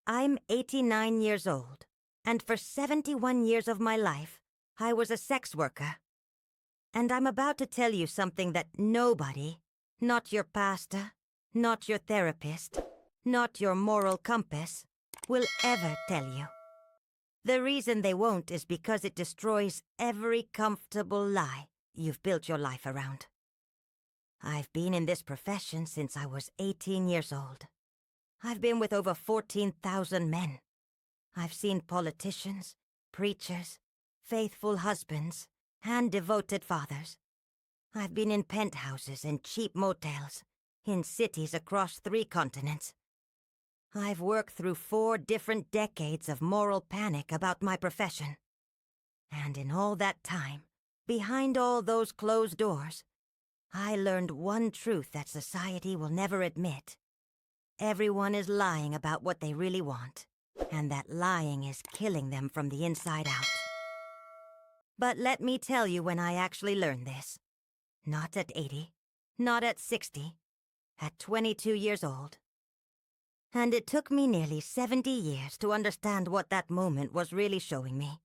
I'm 89 years old, and for 71 years of my life, I was a sex worker. And I'm about to tell you something that nobody, not your pastor, not your therapist, not your moral compass, will ever tell you. The reason they won't is because it destroys every comfortable lie you've built your life around. I've been in this profession since I was 18 years old. I've been with over 14,000 men. I've seen politicians, preachers, faithful husbands, and devoted fathers. I've been in penthouses and cheap motels, in cities across 3 continents. I've worked through 4 different decades of moral panic about my profession. And in all that time, behind all those closed doors, I learned one truth that society will never admit. Everyone is lying about what they really want, and that lying is killing them from the inside out. But let me tell you when I actually learned this. Not at 80, not at 60, at 22 years old. And it took me nearly 70 years to understand what that moment was really showing me.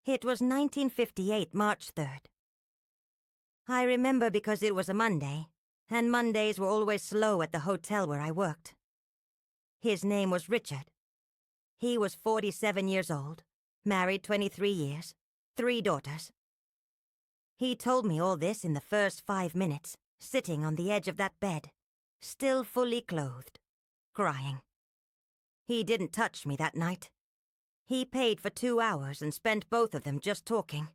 It was 1958, March 3rd. I remember because it was a Monday, and Mondays were always slow at the hotel where I worked. His name was Richard. He was 47 years old, married 23 years, 3 daughters. He told me all this in the first 5 minutes, sitting on the edge of that bed, still fully clothed, crying. He didn't touch me that night. He paid for 2 hours and spent both of them just talking.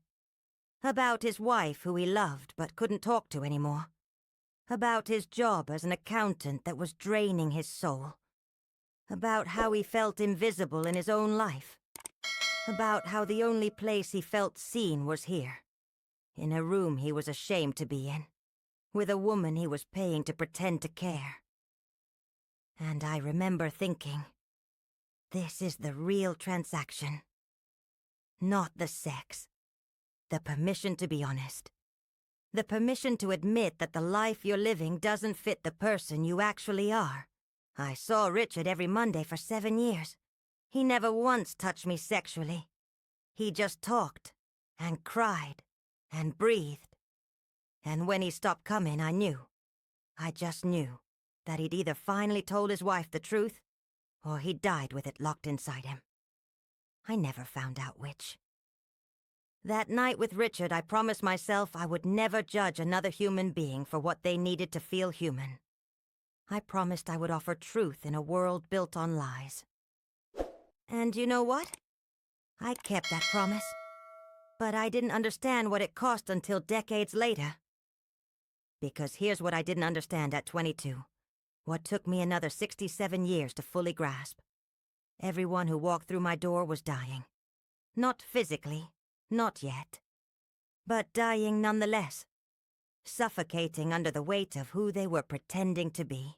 About his wife who he loved but couldn't talk to anymore. About his job as an accountant that was draining his soul. About how he felt invisible in his own life. About how the only place he felt seen was here. In a room he was ashamed to be in. With a woman he was paying to pretend to care. And I remember thinking, this is the real transaction. Not the sex. The permission to be honest. The permission to admit that the life you're living doesn't fit the person you actually are. I saw Richard every Monday for 7 years. He never once touched me sexually. He just talked, and cried, and breathed. And when he stopped coming, I knew. I just knew that he'd either finally told his wife the truth, or he died with it locked inside him. I never found out which. That night with Richard, I promised myself I would never judge another human being for what they needed to feel human. I promised I would offer truth in a world built on lies. And you know what? I kept that promise. But I didn't understand what it cost until decades later. Because here's what I didn't understand at 22. What took me another 67 years to fully grasp. Everyone who walked through my door was dying. Not physically. Not yet. But dying nonetheless. Suffocating under the weight of who they were pretending to be.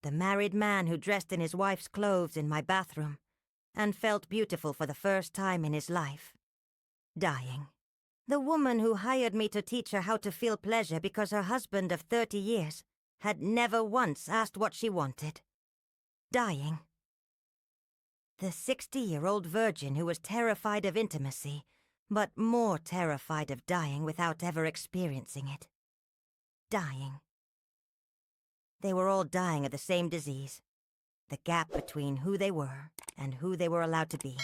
The married man who dressed in his wife's clothes in my bathroom and felt beautiful for the first time in his life. Dying. The woman who hired me to teach her how to feel pleasure because her husband of 30 years had never once asked what she wanted. Dying. The 60-year-old virgin who was terrified of intimacy, but more terrified of dying without ever experiencing it. Dying. They were all dying of the same disease, the gap between who they were and who they were allowed to be.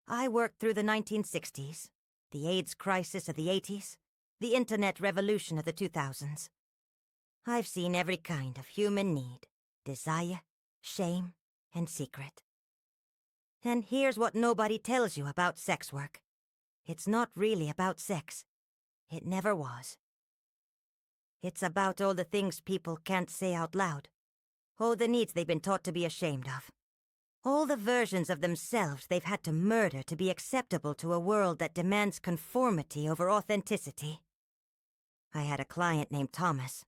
I worked through the 1960s, the AIDS crisis of the 80s, the internet revolution of the 2000s. I've seen every kind of human need, desire, shame, and secret. And here's what nobody tells you about sex work. It's not really about sex. It never was. It's about all the things people can't say out loud. All the needs they've been taught to be ashamed of. All the versions of themselves they've had to murder to be acceptable to a world that demands conformity over authenticity. I had a client named Thomas.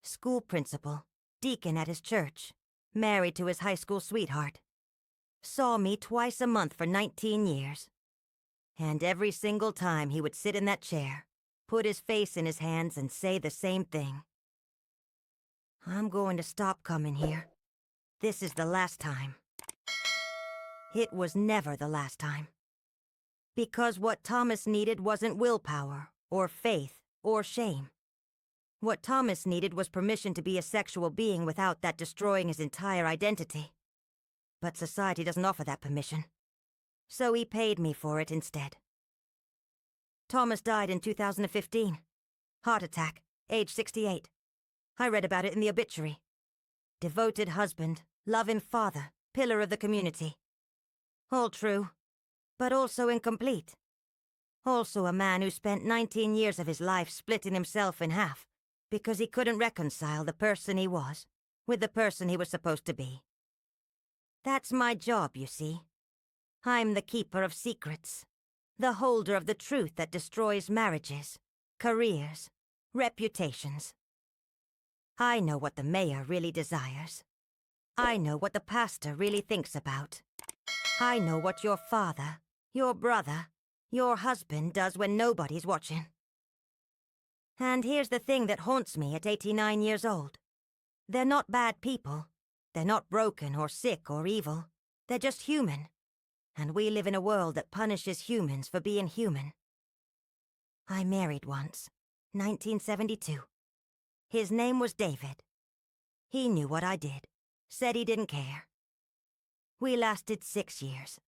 School principal, deacon at his church, married to his high school sweetheart. Saw me twice a month for 19 years. And every single time he would sit in that chair, put his face in his hands and say the same thing. I'm going to stop coming here. This is the last time. It was never the last time. Because what Thomas needed wasn't willpower, or faith, or shame. What Thomas needed was permission to be a sexual being without that destroying his entire identity. But society doesn't offer that permission. So he paid me for it instead. Thomas died in 2015. Heart attack, age 68. I read about it in the obituary. Devoted husband, loving father, pillar of the community. All true, but also incomplete. Also a man who spent 19 years of his life splitting himself in half because he couldn't reconcile the person he was with the person he was supposed to be. That's my job, you see. I'm the keeper of secrets, the holder of the truth that destroys marriages, careers, reputations. I know what the mayor really desires. I know what the pastor really thinks about. I know what your father, your brother, your husband does when nobody's watching. And here's the thing that haunts me at 89 years old. They're not bad people. They're not broken or sick or evil. They're just human. And we live in a world that punishes humans for being human. I married once, 1972. His name was David. He knew what I did, said he didn't care. We lasted 6 years.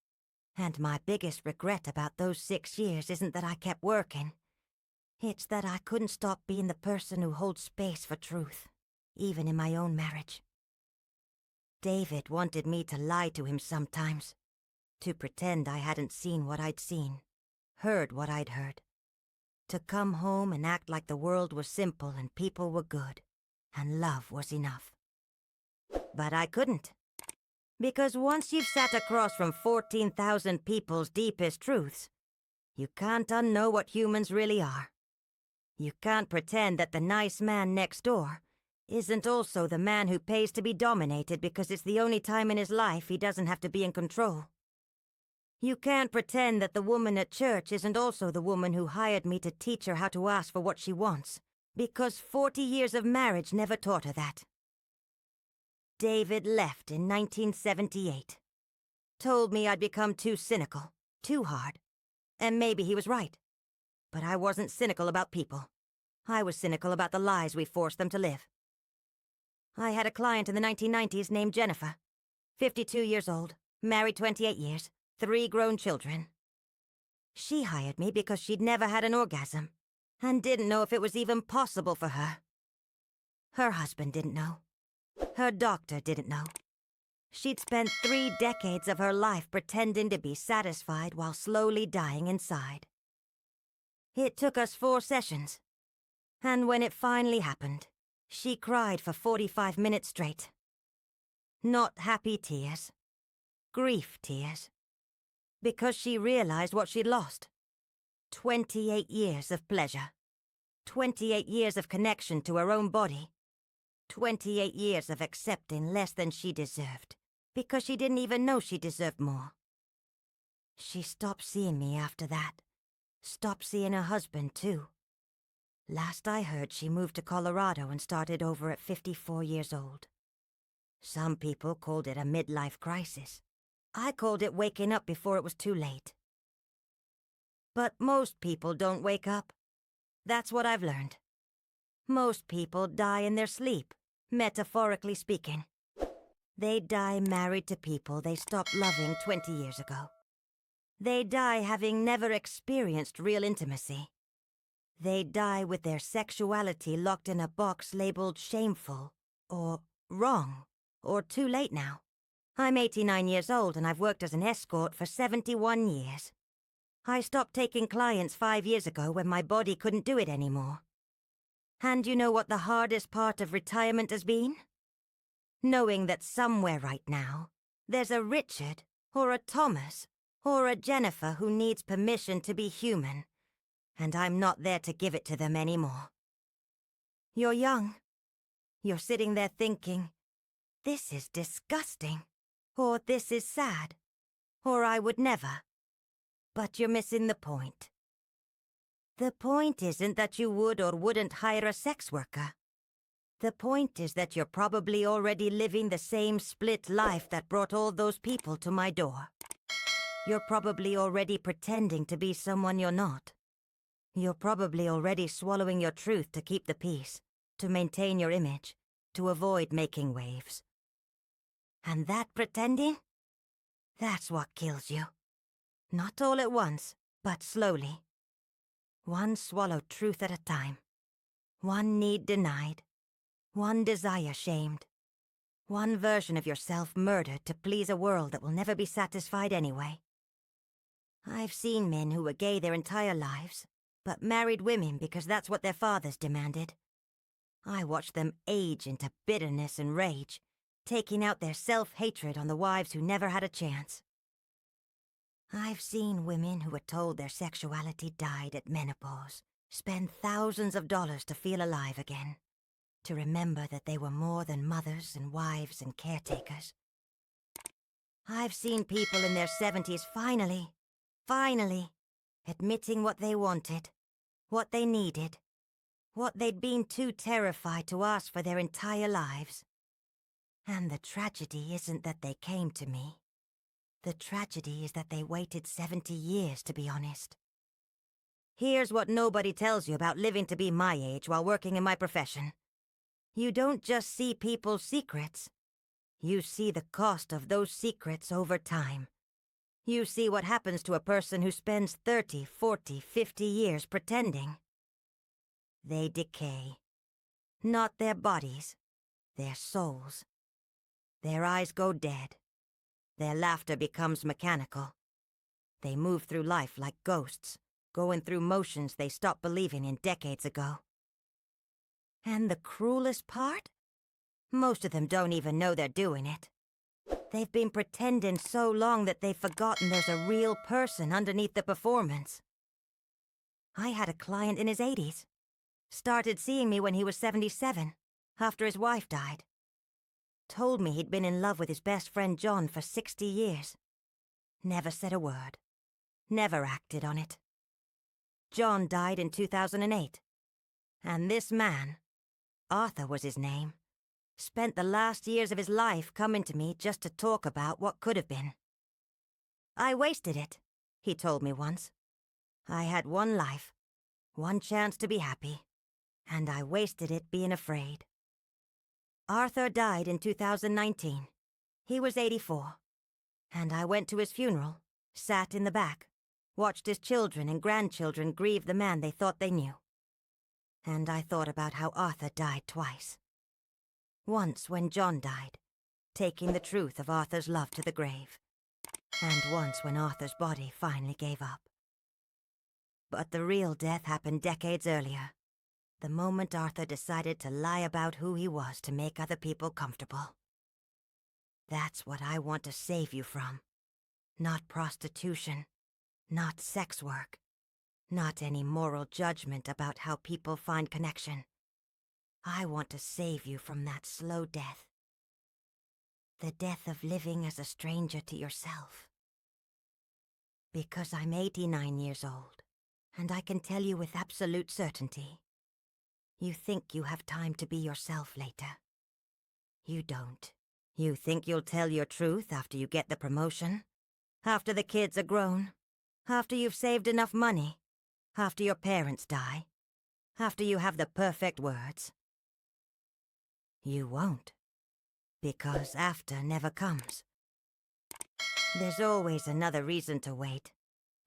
And my biggest regret about those 6 years isn't that I kept working. It's that I couldn't stop being the person who holds space for truth, even in my own marriage. David wanted me to lie to him sometimes, to pretend I hadn't seen what I'd seen, heard what I'd heard. To come home and act like the world was simple and people were good, and love was enough. But I couldn't. Because once you've sat across from 14,000 people's deepest truths, you can't unknow what humans really are. You can't pretend that the nice man next door isn't also the man who pays to be dominated because it's the only time in his life he doesn't have to be in control. You can't pretend that the woman at church isn't also the woman who hired me to teach her how to ask for what she wants, because 40 years of marriage never taught her that. David left in 1978. Told me I'd become too cynical, too hard. And maybe he was right. But I wasn't cynical about people. I was cynical about the lies we forced them to live. I had a client in the 1990s named Jennifer. 52 years old, married 28 years, 3 grown children. She hired me because she'd never had an orgasm, and didn't know if it was even possible for her. Her husband didn't know. Her doctor didn't know. She'd spent 3 decades of her life pretending to be satisfied while slowly dying inside. It took us 4 sessions. And when it finally happened, she cried for 45 minutes straight. Not happy tears. Grief tears. Because she realized what she'd lost. 28 years of pleasure. 28 years of connection to her own body. 28 years of accepting less than she deserved, because she didn't even know she deserved more. She stopped seeing me after that. Stopped seeing her husband, too. Last I heard, she moved to Colorado and started over at 54 years old. Some people called it a midlife crisis. I called it waking up before it was too late. But most people don't wake up. That's what I've learned. Most people die in their sleep, metaphorically speaking. They die married to people they stopped loving 20 years ago. They die having never experienced real intimacy. They die with their sexuality locked in a box labeled shameful, or wrong, or too late now. I'm 89 years old and I've worked as an escort for 71 years. I stopped taking clients 5 years ago when my body couldn't do it anymore. And you know what the hardest part of retirement has been? Knowing that somewhere right now, there's a Richard, or a Thomas, or a Jennifer who needs permission to be human, and I'm not there to give it to them anymore. You're young. You're sitting there thinking, this is disgusting, or this is sad, or I would never. But you're missing the point. The point isn't that you would or wouldn't hire a sex worker. The point is that you're probably already living the same split life that brought all those people to my door. You're probably already pretending to be someone you're not. You're probably already swallowing your truth to keep the peace, to maintain your image, to avoid making waves. And that pretending? That's what kills you. Not all at once, but slowly. One swallowed truth at a time. One need denied. One desire shamed. One version of yourself murdered to please a world that will never be satisfied anyway. I've seen men who were gay their entire lives, but married women because that's what their fathers demanded. I watched them age into bitterness and rage, taking out their self-hatred on the wives who never had a chance. I've seen women who were told their sexuality died at menopause spend thousands of dollars to feel alive again, to remember that they were more than mothers and wives and caretakers. I've seen people in their 70s finally, admitting what they wanted, what they needed, what they'd been too terrified to ask for their entire lives. And the tragedy isn't that they came to me. The tragedy is that they waited 70 years to be honest. Here's what nobody tells you about living to be my age while working in my profession. You don't just see people's secrets. You see the cost of those secrets over time. You see what happens to a person who spends 30, 40, 50 years pretending. They decay. Not their bodies, their souls. Their eyes go dead. Their laughter becomes mechanical. They move through life like ghosts, going through motions they stopped believing in decades ago. And the cruelest part? Most of them don't even know they're doing it. They've been pretending so long that they've forgotten there's a real person underneath the performance. I had a client in his 80s. Started seeing me when he was 77, after his wife died. Told me he'd been in love with his best friend John for 60 years. Never said a word. Never acted on it. John died in 2008. And this man, Arthur was his name, spent the last years of his life coming to me just to talk about what could have been. I wasted it, he told me once. I had one life, one chance to be happy, and I wasted it being afraid. Arthur died in 2019. He was 84. And I went to his funeral, sat in the back, watched his children and grandchildren grieve the man they thought they knew. And I thought about how Arthur died twice. Once when John died, taking the truth of Arthur's love to the grave. And once when Arthur's body finally gave up. But the real death happened decades earlier. The moment Arthur decided to lie about who he was to make other people comfortable. That's what I want to save you from. Not prostitution, not sex work, not any moral judgment about how people find connection. I want to save you from that slow death. The death of living as a stranger to yourself. Because I'm 89 years old, and I can tell you with absolute certainty, you think you have time to be yourself later. You don't. You think you'll tell your truth after you get the promotion? After the kids are grown? After you've saved enough money? After your parents die? After you have the perfect words? You won't. Because after never comes. There's always another reason to wait.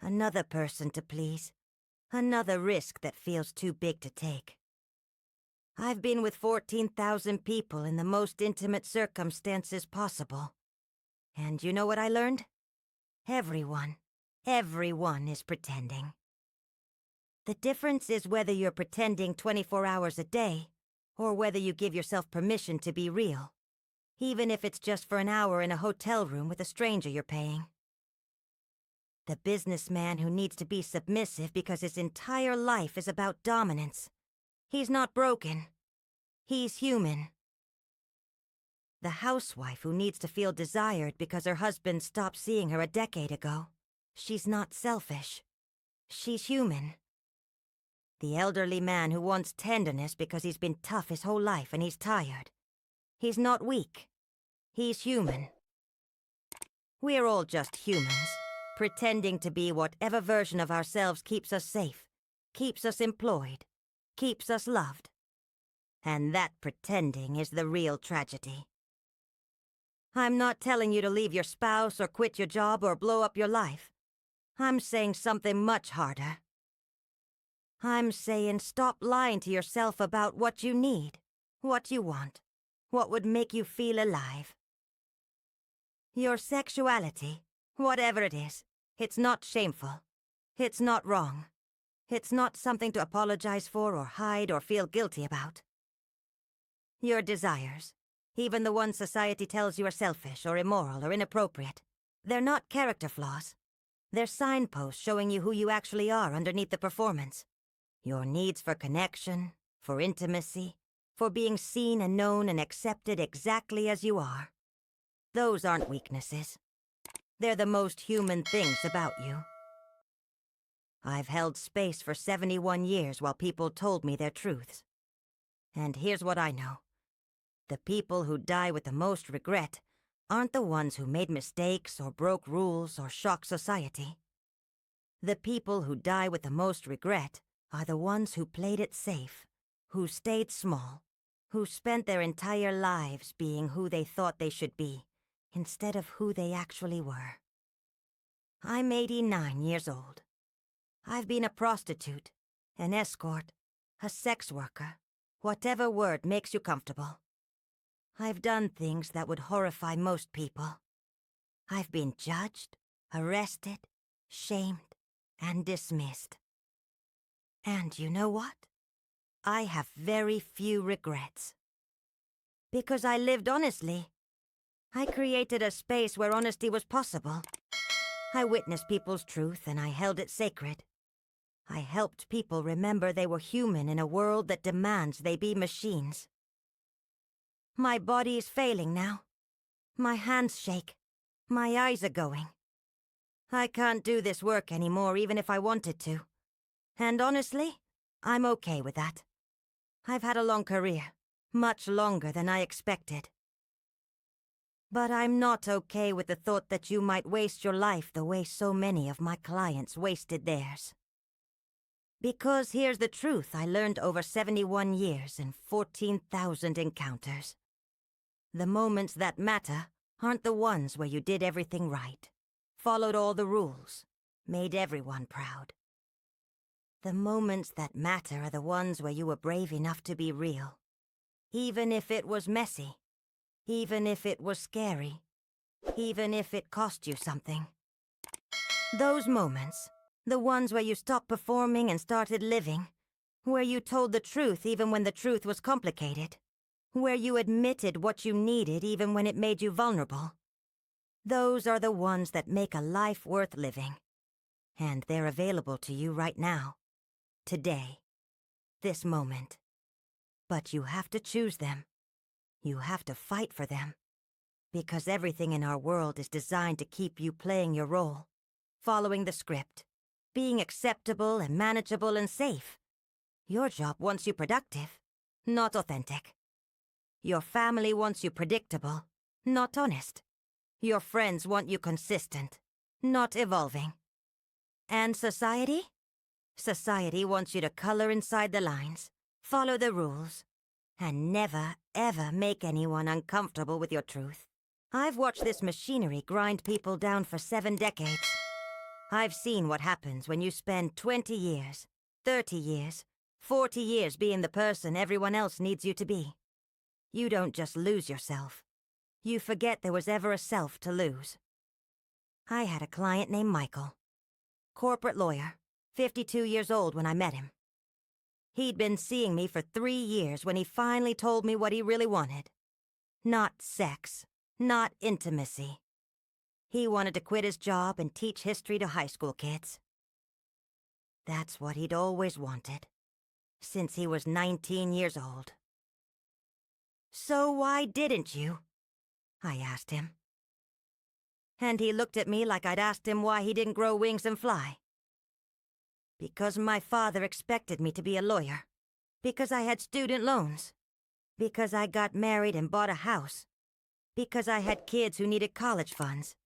Another person to please. Another risk that feels too big to take. I've been with 14,000 people in the most intimate circumstances possible. And you know what I learned? Everyone is pretending. The difference is whether you're pretending 24 hours a day, or whether you give yourself permission to be real, even if it's just for an hour in a hotel room with a stranger you're paying. The businessman who needs to be submissive because his entire life is about dominance. He's not broken. He's human. The housewife who needs to feel desired because her husband stopped seeing her a decade ago. She's not selfish. She's human. The elderly man who wants tenderness because he's been tough his whole life and he's tired. He's not weak. He's human. We're all just humans, pretending to be whatever version of ourselves keeps us safe, keeps us employed, keeps us loved. And that pretending is the real tragedy. I'm not telling you to leave your spouse or quit your job or blow up your life. I'm saying something much harder. I'm saying stop lying to yourself about what you need, what you want, what would make you feel alive. Your sexuality, whatever it is, it's not shameful. It's not wrong. It's not something to apologize for or hide or feel guilty about. Your desires, even the ones society tells you are selfish or immoral or inappropriate, they're not character flaws. They're signposts showing you who you actually are underneath the performance. Your needs for connection, for intimacy, for being seen and known and accepted exactly as you are. Those aren't weaknesses. They're the most human things about you. I've held space for 71 years while people told me their truths. And here's what I know. The people who die with the most regret aren't the ones who made mistakes or broke rules or shocked society. The people who die with the most regret are the ones who played it safe, who stayed small, who spent their entire lives being who they thought they should be, instead of who they actually were. I'm 89 years old. I've been a prostitute, an escort, a sex worker, whatever word makes you comfortable. I've done things that would horrify most people. I've been judged, arrested, shamed, and dismissed. And you know what? I have very few regrets. Because I lived honestly. I created a space where honesty was possible. I witnessed people's truth and I held it sacred. I helped people remember they were human in a world that demands they be machines. My body is failing now. My hands shake. My eyes are going. I can't do this work anymore even if I wanted to. And honestly, I'm okay with that. I've had a long career, much longer than I expected. But I'm not okay with the thought that you might waste your life the way so many of my clients wasted theirs. Because here's the truth I learned over 71 years and 14,000 encounters. The moments that matter aren't the ones where you did everything right, followed all the rules, made everyone proud. The moments that matter are the ones where you were brave enough to be real. Even if it was messy. Even if it was scary. Even if it cost you something. Those moments, the ones where you stopped performing and started living, where you told the truth even when the truth was complicated, where you admitted what you needed even when it made you vulnerable. Those are the ones that make a life worth living. And they're available to you right now. Today. This moment. But you have to choose them. You have to fight for them. Because everything in our world is designed to keep you playing your role, following the script, being acceptable and manageable and safe. Your job wants you productive, not authentic. Your family wants you predictable, not honest. Your friends want you consistent, not evolving. And society? Society wants you to color inside the lines, follow the rules, and never, ever make anyone uncomfortable with your truth. I've watched this machinery grind people down for 7 decades. I've seen what happens when you spend 20 years, 30 years, 40 years being the person everyone else needs you to be. You don't just lose yourself. You forget there was ever a self to lose. I had a client named Michael. Corporate lawyer, 52 years old when I met him. He'd been seeing me for 3 years when he finally told me what he really wanted. Not sex, not intimacy. He wanted to quit his job and teach history to high school kids. That's what he'd always wanted, since he was 19 years old. So why didn't you? I asked him. And he looked at me like I'd asked him why he didn't grow wings and fly. Because my father expected me to be a lawyer. Because I had student loans. Because I got married and bought a house. Because I had kids who needed college funds.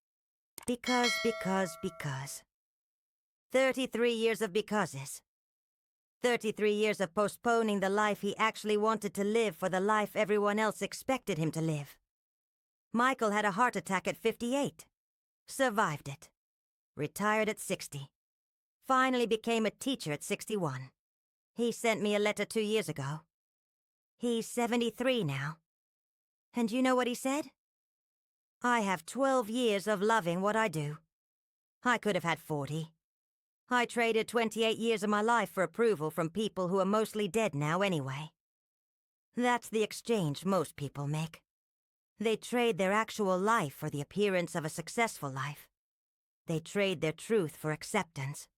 Because. 33 years of becauses. 33 years of postponing the life he actually wanted to live for the life everyone else expected him to live. Michael had a heart attack at 58. Survived it. Retired at 60. Finally became a teacher at 61. He sent me a letter 2 years ago. He's 73 now. And you know what he said? I have 12 years of loving what I do. I could have had 40. I traded 28 years of my life for approval from people who are mostly dead now anyway. That's the exchange most people make. They trade their actual life for the appearance of a successful life. They trade their truth for acceptance.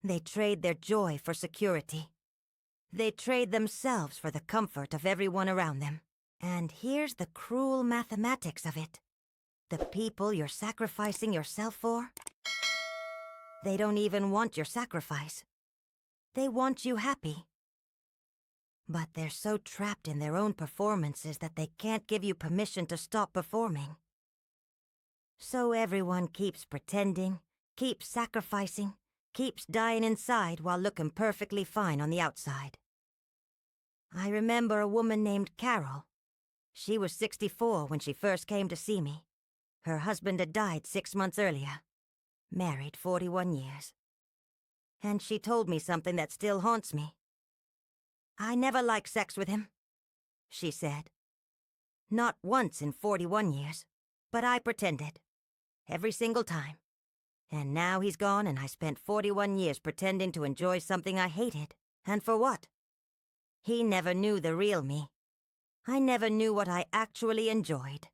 They trade their joy for security. They trade themselves for the comfort of everyone around them. And here's the cruel mathematics of it. The people you're sacrificing yourself for, they don't even want your sacrifice. They want you happy. But they're so trapped in their own performances that they can't give you permission to stop performing. So everyone keeps pretending, keeps sacrificing, keeps dying inside while looking perfectly fine on the outside. I remember a woman named Carol. She was 64 when she first came to see me. Her husband had died 6 months earlier. Married 41 years. And she told me something that still haunts me. I never liked sex with him, she said. Not once in 41 years, but I pretended. Every single time. And now he's gone and I spent 41 years pretending to enjoy something I hated. And for what? He never knew the real me. I never knew what I actually enjoyed.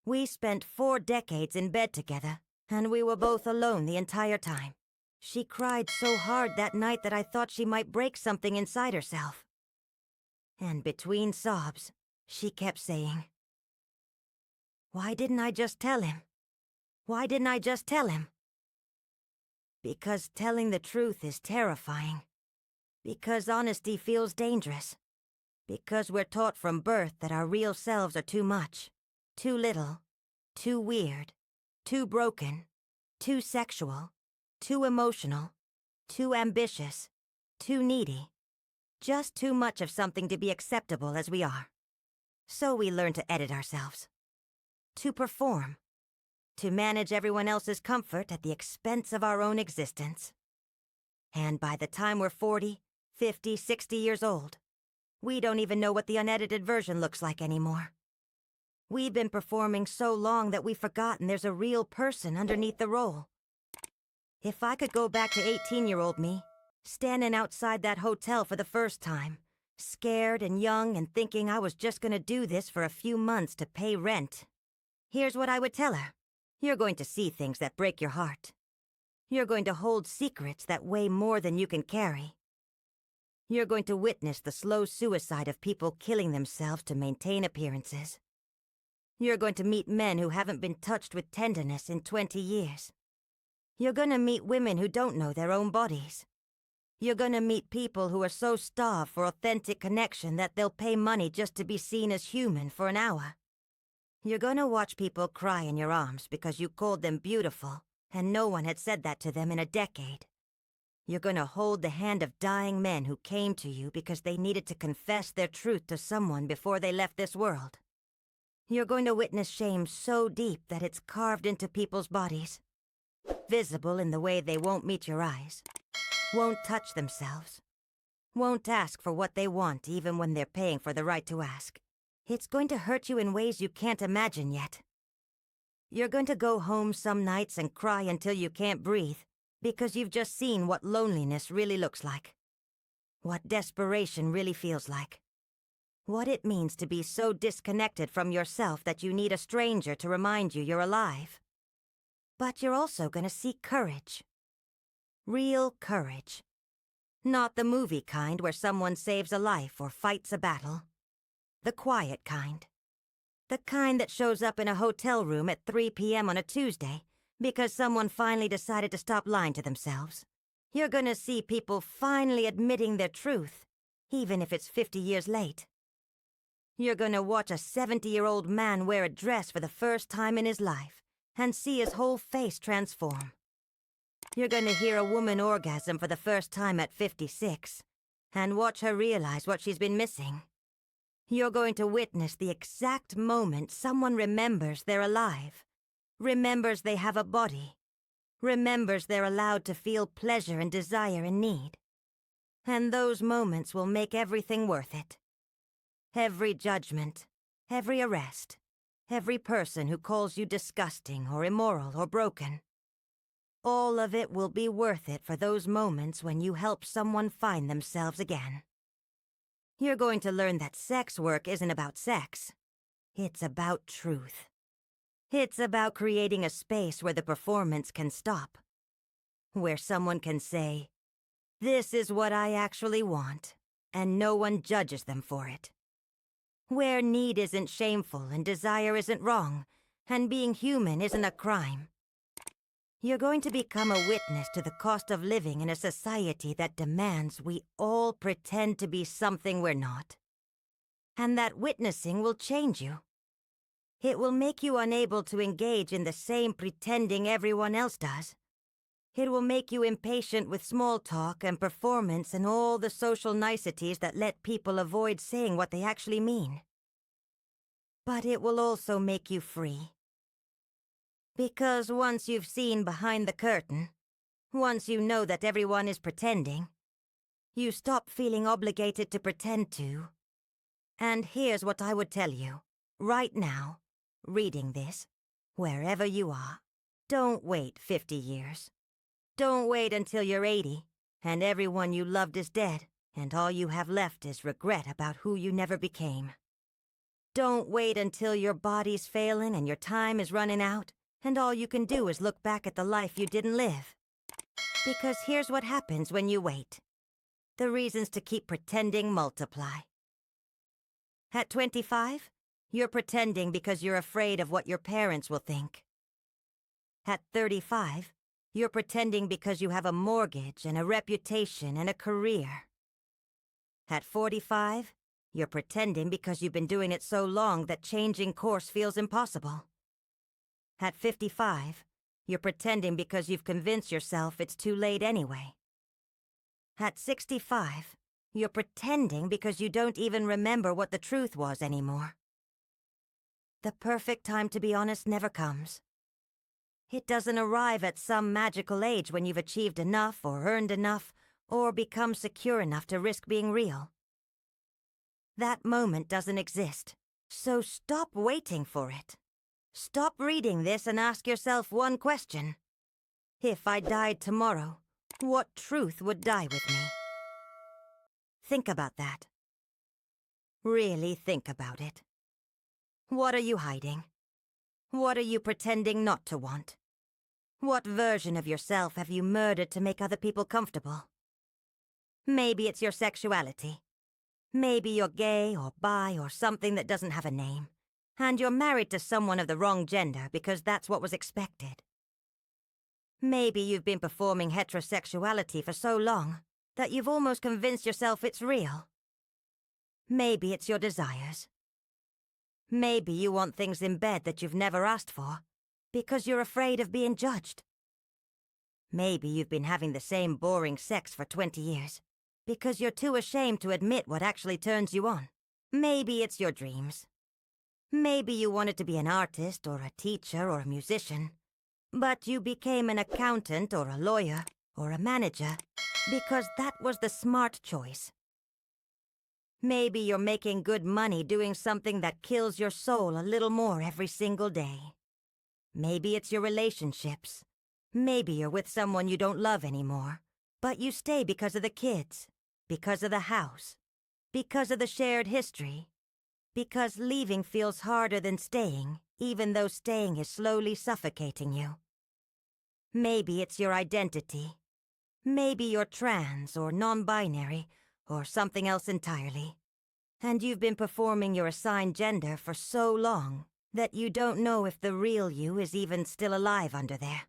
We spent 4 decades in bed together, and we were both alone the entire time. She cried so hard that night that I thought she might break something inside herself. And between sobs, she kept saying, "Why didn't I just tell him? Why didn't I just tell him?" Because telling the truth is terrifying. Because honesty feels dangerous. Because we're taught from birth that our real selves are too much, too little, too weird, too broken, too sexual, too emotional, too ambitious, too needy. Just too much of something to be acceptable as we are. So we learn to edit ourselves. To perform. To manage everyone else's comfort at the expense of our own existence. And by the time we're 40, 50, 60 years old, we don't even know what the unedited version looks like anymore. We've been performing so long that we've forgotten there's a real person underneath the role. If I could go back to 18-year-old me, standing outside that hotel for the first time, scared and young and thinking I was just gonna do this for a few months to pay rent, here's what I would tell her. You're going to see things that break your heart. You're going to hold secrets that weigh more than you can carry. You're going to witness the slow suicide of people killing themselves to maintain appearances. You're going to meet men who haven't been touched with tenderness in 20 years. You're going to meet women who don't know their own bodies. You're going to meet people who are so starved for authentic connection that they'll pay money just to be seen as human for an hour. You're going to watch people cry in your arms because you called them beautiful, and no one had said that to them in a decade. You're going to hold the hand of dying men who came to you because they needed to confess their truth to someone before they left this world. You're going to witness shame so deep that it's carved into people's bodies, visible in the way they won't meet your eyes, won't touch themselves, won't ask for what they want even when they're paying for the right to ask. It's going to hurt you in ways you can't imagine yet. You're going to go home some nights and cry until you can't breathe because you've just seen what loneliness really looks like, what desperation really feels like, what it means to be so disconnected from yourself that you need a stranger to remind you you're alive. But you're also going to see courage. Real courage. Not the movie kind where someone saves a life or fights a battle. The quiet kind. The kind that shows up in a hotel room at 3 p.m. on a Tuesday because someone finally decided to stop lying to themselves. You're gonna see people finally admitting their truth, even if it's 50 years late. You're gonna watch a 70-year-old man wear a dress for the first time in his life and see his whole face transform. You're gonna hear a woman orgasm for the first time at 56 and watch her realize what she's been missing. You're going to witness the exact moment someone remembers they're alive, remembers they have a body, remembers they're allowed to feel pleasure and desire and need. And those moments will make everything worth it. Every judgment, every arrest, every person who calls you disgusting or immoral or broken. All of it will be worth it for those moments when you help someone find themselves again. You're going to learn that sex work isn't about sex. It's about truth. It's about creating a space where the performance can stop. Where someone can say, "This is what I actually want," and no one judges them for it. Where need isn't shameful and desire isn't wrong, and being human isn't a crime. You're going to become a witness to the cost of living in a society that demands we all pretend to be something we're not. And that witnessing will change you. It will make you unable to engage in the same pretending everyone else does. It will make you impatient with small talk and performance and all the social niceties that let people avoid saying what they actually mean. But it will also make you free. Because once you've seen behind the curtain, once you know that everyone is pretending, you stop feeling obligated to pretend to. And here's what I would tell you, right now, reading this, wherever you are. Don't wait 50 years. Don't wait until you're 80, and everyone you loved is dead, and all you have left is regret about who you never became. Don't wait until your body's failing and your time is running out, and all you can do is look back at the life you didn't live. Because here's what happens when you wait. The reasons to keep pretending multiply. At 25, you're pretending because you're afraid of what your parents will think. At 35, you're pretending because you have a mortgage and a reputation and a career. At 45, you're pretending because you've been doing it so long that changing course feels impossible. At 55, you're pretending because you've convinced yourself it's too late anyway. At 65, you're pretending because you don't even remember what the truth was anymore. The perfect time to be honest never comes. It doesn't arrive at some magical age when you've achieved enough or earned enough or become secure enough to risk being real. That moment doesn't exist, so stop waiting for it. Stop reading this and ask yourself one question. If I died tomorrow, what truth would die with me? Think about that. Really think about it. What are you hiding? What are you pretending not to want? What version of yourself have you murdered to make other people comfortable? Maybe it's your sexuality. Maybe you're gay or bi or something that doesn't have a name. And you're married to someone of the wrong gender because that's what was expected. Maybe you've been performing heterosexuality for so long that you've almost convinced yourself it's real. Maybe it's your desires. Maybe you want things in bed that you've never asked for because you're afraid of being judged. Maybe you've been having the same boring sex for 20 years because you're too ashamed to admit what actually turns you on. Maybe it's your dreams. Maybe you wanted to be an artist or a teacher or a musician, but you became an accountant or a lawyer or a manager because that was the smart choice. Maybe you're making good money doing something that kills your soul a little more every single day. Maybe it's your relationships. Maybe you're with someone you don't love anymore, but you stay because of the kids, because of the house, because of the shared history, because leaving feels harder than staying, even though staying is slowly suffocating you. Maybe it's your identity. Maybe you're trans or non-binary or something else entirely. And you've been performing your assigned gender for so long that you don't know if the real you is even still alive under there.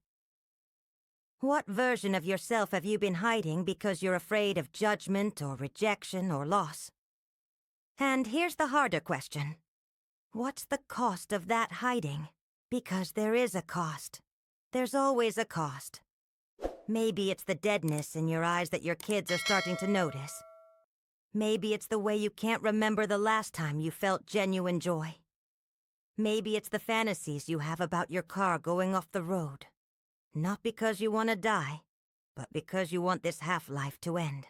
What version of yourself have you been hiding because you're afraid of judgment or rejection or loss? And here's the harder question. What's the cost of that hiding? Because there is a cost. There's always a cost. Maybe it's the deadness in your eyes that your kids are starting to notice. Maybe it's the way you can't remember the last time you felt genuine joy. Maybe it's the fantasies you have about your car going off the road. Not because you want to die, but because you want this half-life to end.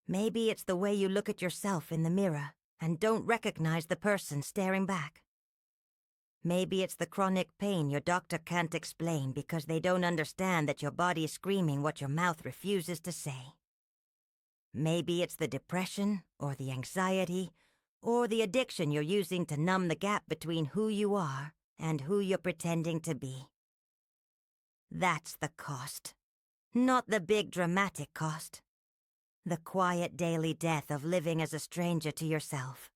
Maybe it's the way you look at yourself in the mirror and don't recognize the person staring back. Maybe it's the chronic pain your doctor can't explain because they don't understand that your body is screaming what your mouth refuses to say. Maybe it's the depression, or the anxiety, or the addiction you're using to numb the gap between who you are and who you're pretending to be. That's the cost. Not the big dramatic cost. The quiet daily death of living as a stranger to yourself.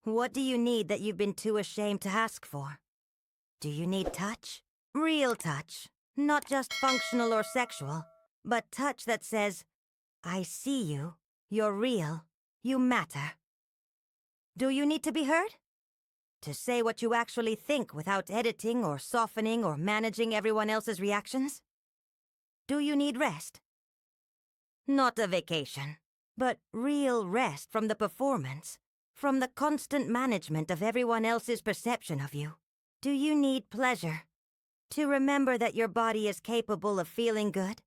What do you need that you've been too ashamed to ask for? Do you need touch? Real touch. Not just functional or sexual, but touch that says, I see you, you're real, you matter. Do you need to be heard? To say what you actually think without editing or softening or managing everyone else's reactions? Do you need rest? Not a vacation, but real rest from the performance, from the constant management of everyone else's perception of you. Do you need pleasure? To remember that your body is capable of feeling good?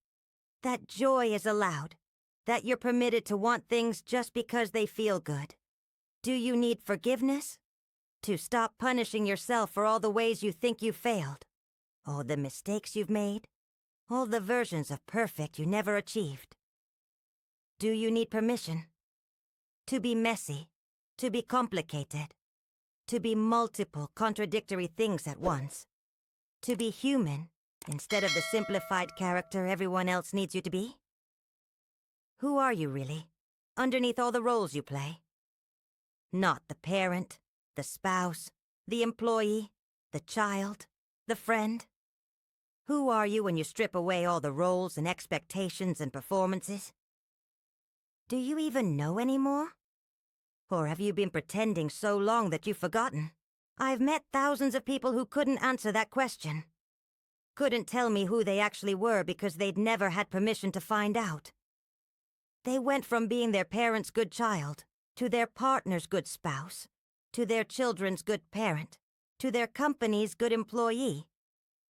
That joy is allowed? That you're permitted to want things just because they feel good? Do you need forgiveness? To stop punishing yourself for all the ways you think you failed? All the mistakes you've made? All the versions of perfect you never achieved? Do you need permission? To be messy? To be complicated? To be multiple contradictory things at once? To be human instead of the simplified character everyone else needs you to be? Who are you really, underneath all the roles you play? Not the parent, the spouse, the employee, the child, the friend. Who are you when you strip away all the roles and expectations and performances? Do you even know anymore? Or have you been pretending so long that you've forgotten? I've met thousands of people who couldn't answer that question. Couldn't tell me who they actually were because they'd never had permission to find out. They went from being their parents' good child, to their partner's good spouse, to their children's good parent, to their company's good employee.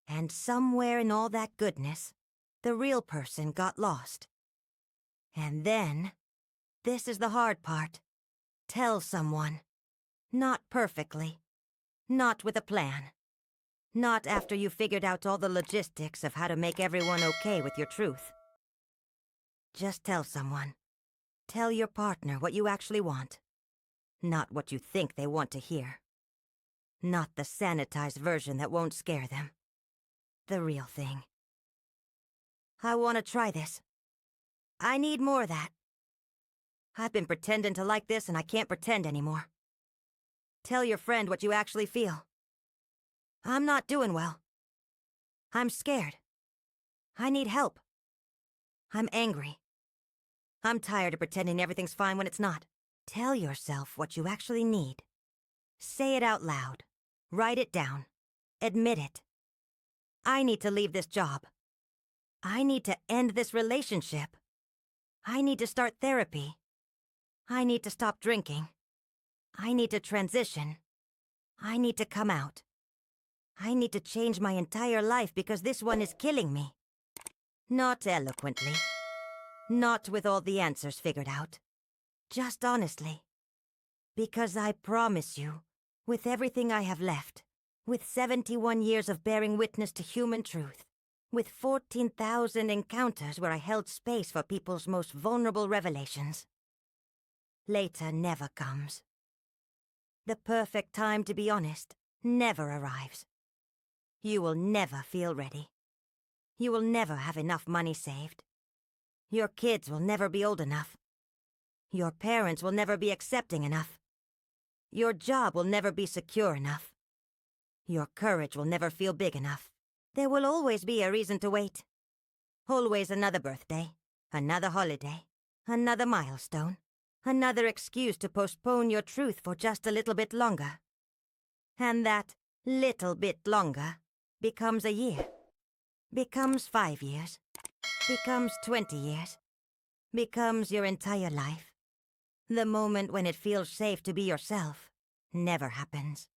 And somewhere in all that goodness, the real person got lost. And then, this is the hard part. Tell someone. Not perfectly. Not with a plan. Not after you figured out all the logistics of how to make everyone okay with your truth. Just tell someone. Tell your partner what you actually want. Not what you think they want to hear. Not the sanitized version that won't scare them. The real thing. I want to try this. I need more of that. I've been pretending to like this and I can't pretend anymore. Tell your friend what you actually feel. I'm not doing well. I'm scared. I need help. I'm angry. I'm tired of pretending everything's fine when it's not. Tell yourself what you actually need. Say it out loud. Write it down. Admit it. I need to leave this job. I need to end this relationship. I need to start therapy. I need to stop drinking. I need to transition. I need to come out. I need to change my entire life because this one is killing me. Not eloquently. Not with all the answers figured out. Just honestly. Because I promise you, with everything I have left, with 71 years of bearing witness to human truth, with 14,000 encounters where I held space for people's most vulnerable revelations, later never comes. The perfect time to be honest never arrives. You will never feel ready. You will never have enough money saved. Your kids will never be old enough. Your parents will never be accepting enough. Your job will never be secure enough. Your courage will never feel big enough. There will always be a reason to wait. Always another birthday, another holiday, another milestone, another excuse to postpone your truth for just a little bit longer. And that little bit longer becomes a year, becomes 5 years, becomes 20 years, becomes your entire life. The moment when it feels safe to be yourself never happens.